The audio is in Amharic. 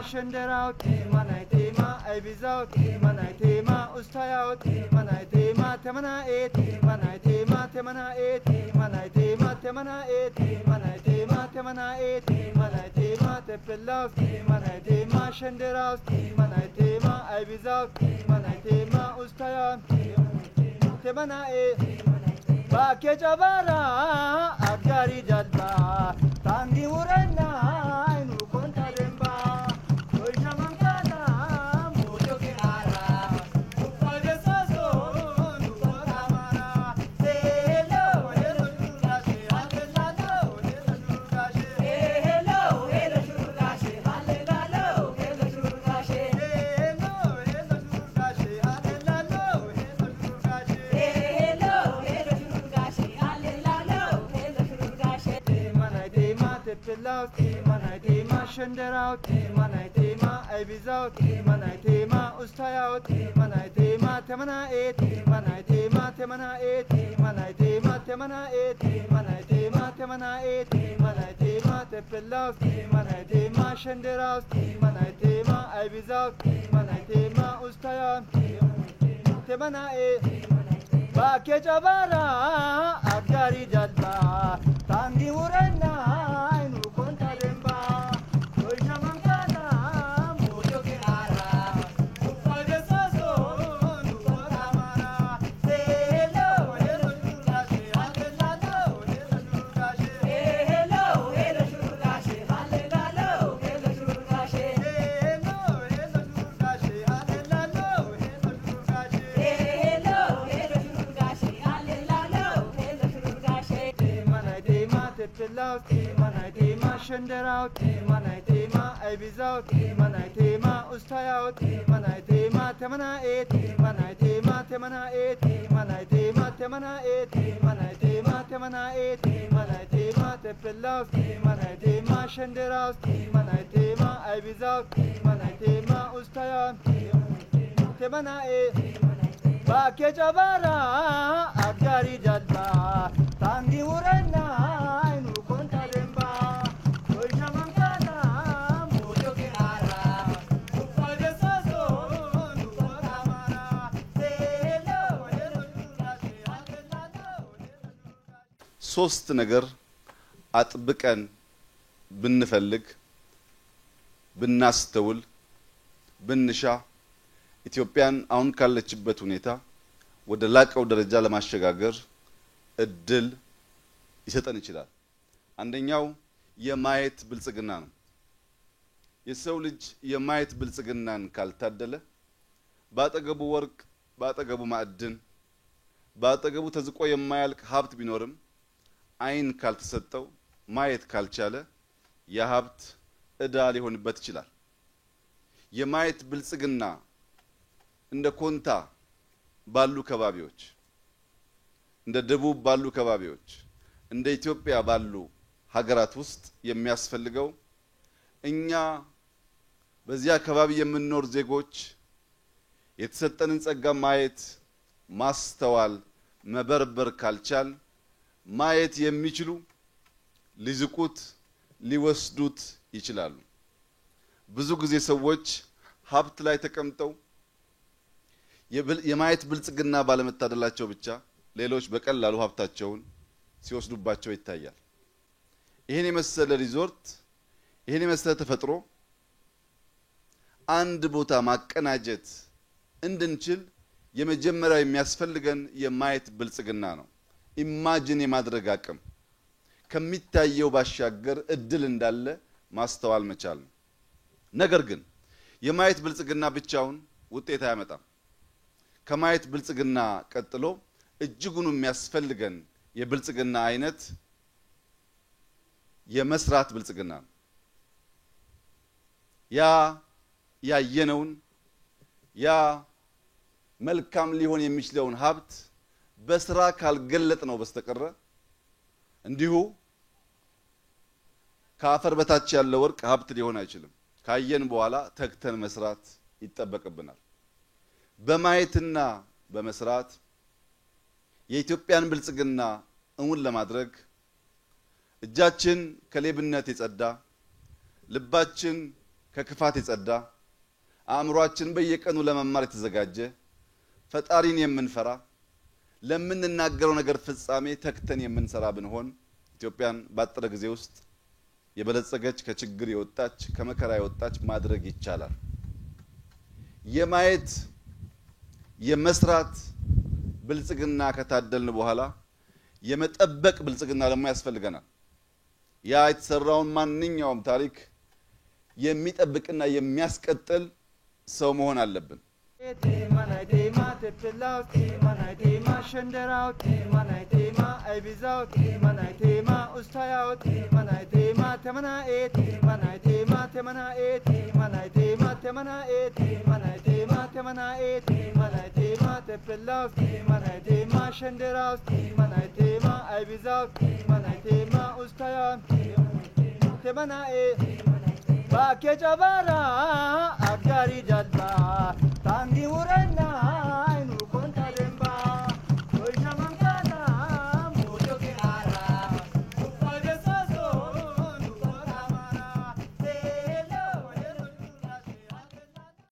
Shenderout, Manaitema, Ibizout, Manaitema, Ustayout, Manaitema, Temana 8, Manaitema, Temana 8, Manaitema, Temana 8, Manaitema, Temana 8, Manaitema, Tepilout, Manaitema, Shenderout, Manaitema, Ibizout, Manaitema, Ustayout, Temana 8, Bakejabara, Abgari Jalba, Tangi Urena, Manaitema, Shenderout, Manaitema, Ibizout, Manaitema, Ustayout, Manaitema, Temana 8, Manaitema, Temana 8, Manaitema, Temana 8, Manaitema, Temana 8, Manaitema, Tepilout, Manaitema, Shenderout, Manaitema, Ibizout, Manaitema, Ustayout, Temana 8, Bakejabara, Abgari Jalba, Tangi Urena. Manaitema, Shenderout, Manaitema, Ibizout, Manaitema, Ustayout, Manaitema, Temana 8, Manaitema, Temana 8, Manaitema, Temana 8, Manaitema, Temana 8, Manaitema, Tepilout, Manaitema, Shenderout, Manaitema, Ibizout, Manaitema, Ustayout, Temana 8, Bakejabara, Abgari Jalba, Tangi Urena. ሶስት ነገር አጥብቀን ብንፈልግ ብናስተውል ብንሻ ኢትዮጵያን አሁን ካለችበት ሁኔታ ወደ ላቀው ደረጃ ለማሸጋገር እድል ይሰጠን ይችላል። አንደኛው የማየት ብልጽግና ነው። የሰው ልጅ የማየት ብልጽግናን ካልታደለ ባጠገቡ ወርቅ ባጠገቡ ማዕድን ባጠገቡ ተዝቆ የማያልቅ ሀብት ቢኖርም አይን ካልተሰጠው ማየት ካልቻለ የሀብት እዳ ሊሆንበት ይችላል። የማየት ብልጽግና እንደ ኮንታ ባሉ ከባቢዎች እንደ ደቡብ ባሉ ከባቢዎች እንደ ኢትዮጵያ ባሉ ሀገራት ውስጥ የሚያስፈልገው እኛ በዚያ ከባቢ የምንኖር ዜጎች የተሰጠንን ጸጋ ማየት ማስተዋል መበርበር ካልቻል ማየት የሚችሉ ሊዝቁት ሊወስዱት ይችላሉ። ብዙ ጊዜ ሰዎች ሀብት ላይ ተቀምጠው የማየት ብልጽግና ባለመታደላቸው ብቻ ሌሎች በቀላሉ ሀብታቸውን ሲወስዱባቸው ይታያል። ይሄን የመሰለ ሪዞርት ይሄን የመሰለ ተፈጥሮ አንድ ቦታ ማቀናጀት እንድንችል የመጀመሪያው የሚያስፈልገን የማየት ብልጽግና ነው። ኢማጂን የማድረግ አቅም ከሚታየው ባሻገር እድል እንዳለ ማስተዋል መቻል ነው። ነገር ግን የማየት ብልጽግና ብቻውን ውጤት አያመጣም። ከማየት ብልጽግና ቀጥሎ እጅጉን የሚያስፈልገን የብልጽግና አይነት የመስራት ብልጽግና ነው። ያ ያየነውን ያ መልካም ሊሆን የሚችለውን ሀብት በስራ ካልገለጥ ነው በስተቀረ እንዲሁ ከአፈር በታች ያለው ወርቅ ሀብት ሊሆን አይችልም። ካየን በኋላ ተግተን መስራት ይጠበቅብናል። በማየትና በመስራት የኢትዮጵያን ብልጽግና እውን ለማድረግ እጃችን ከሌብነት የጸዳ፣ ልባችን ከክፋት የጸዳ፣ አእምሯችን በየቀኑ ለመማር የተዘጋጀ፣ ፈጣሪን የምንፈራ፣ ለምንናገረው ነገር ፍጻሜ ተክተን የምንሰራ ብንሆን ኢትዮጵያን ባጠረ ጊዜ ውስጥ የበለጸገች ከችግር የወጣች ከመከራ የወጣች ማድረግ ይቻላል። የማየት የመስራት ብልጽግና ከታደልን በኋላ የመጠበቅ ብልጽግና ደግሞ ያስፈልገናል። ያ የተሰራውን ማንኛውም ታሪክ የሚጠብቅና የሚያስቀጥል ሰው መሆን አለብን። Bakke jabara agari jalba tangi urena